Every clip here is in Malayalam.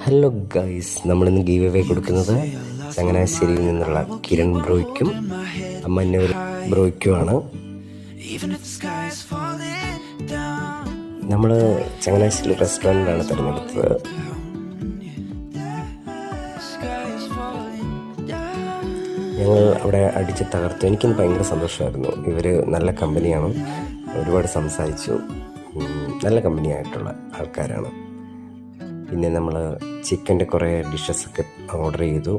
ഹലോ ഗൈസ്, നമ്മളിന്ന് ഗീവ് അവേ കൊടുക്കുന്നത് ചങ്ങനാശ്ശേരിയിൽ നിന്നുള്ള കിരൺ ബ്രോയ്ക്കും അമ്മന്നൂർ ബ്രോയ്ക്കുമാണ്. നമ്മൾ ചങ്ങനാശ്ശേരി റെസ്റ്റോറൻറ്റാണ് തിരഞ്ഞെടുത്തത്. ഞങ്ങൾ അവിടെ അടിച്ച് തകർത്തു. എനിക്കിന്ന് ഭയങ്കര സന്തോഷമായിരുന്നു. ഇവർ നല്ല കമ്പനിയാണ്, ഒരുപാട് സംസാരിച്ചു, നല്ല കമ്പനിയായിട്ടുള്ള ആൾക്കാരാണ്. പിന്നെ നമ്മൾ ചിക്കൻ്റെ കുറേ ഡിഷസൊക്കെ ഓർഡർ ചെയ്തു.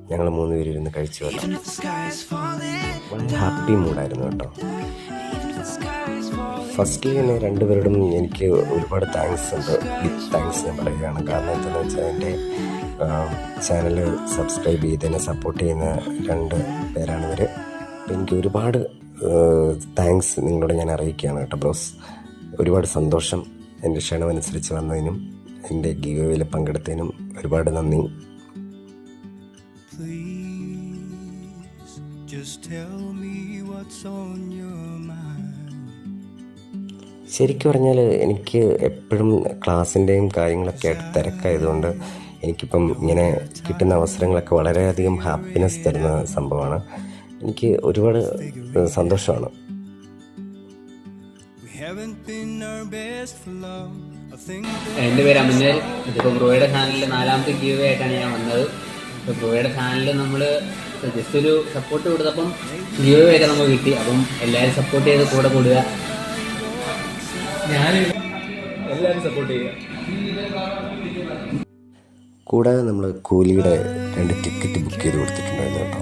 ഞങ്ങൾ 3 പേര് ഇരുന്ന് കഴിച്ചു. വളരെ ഹാപ്പി മൂഡായിരുന്നു കേട്ടോ. ഫസ്റ്റ്ലി തന്നെ 2 പേരോടും എനിക്ക് ഒരുപാട് താങ്ക്സ് ഉണ്ട്. ബിഗ് താങ്ക്സ് ഞാൻ പറയുകയാണ്. കാരണം എന്താണെന്ന് വെച്ചാൽ എൻ്റെ ചാനൽ സബ്സ്ക്രൈബ് ചെയ്ത് എന്നെ സപ്പോർട്ട് ചെയ്യുന്ന 2 പേരാണ് ഇവർ. അപ്പോൾ എനിക്ക് ഒരുപാട് താങ്ക്സ് നിങ്ങളോട് ഞാൻ അറിയിക്കുകയാണ് കേട്ടോ ബ്രോസ്. ഒരുപാട് സന്തോഷം എൻ്റെ ക്ഷണമനുസരിച്ച് വന്നതിനും എൻ്റെ ഗീവ് അവേയിൽ പങ്കെടുത്തതിനും ഒരുപാട് നന്ദി. ശരിക്കും പറഞ്ഞാൽ എനിക്ക് എപ്പോഴും ക്ലാസ്സിൻ്റെയും കാര്യങ്ങളൊക്കെ ആയിട്ട് തിരക്കായതുകൊണ്ട് എനിക്കിപ്പം ഇങ്ങനെ കിട്ടുന്ന അവസരങ്ങളൊക്കെ വളരെയധികം ഹാപ്പിനെസ് തരുന്ന സംഭവമാണ്. എനിക്ക് ഒരുപാട് സന്തോഷമാണ്. എൻ്റെ പേര് അമഞ്ഞൽ. ഇതിപ്പോൾ ബ്രോയുടെ ചാനലിൽ 4ാമത്തെ ഗീവ് ആയിട്ടാണ് ഞാൻ വന്നത്. ഇപ്പോൾ ബ്രോയുടെ ചാനലിൽ നമ്മൾ ജസ്റ്റ് ഒരു സപ്പോർട്ട് കൊടുത്തപ്പം ഗീവ് ഒക്കെ നമുക്ക് കിട്ടി. അപ്പം എല്ലാവരും സപ്പോർട്ട് ചെയ്ത് കൂടെ കൂടുക. ഞാൻ എല്ലാവരും സപ്പോർട്ട് ചെയ്യുക. കൂടാതെ നമ്മൾ കൂലിയുടെ 2 ടിക്കറ്റ് ബുക്ക് ചെയ്ത് കൊടുത്തിട്ടുണ്ടായിരുന്നു കേട്ടോ.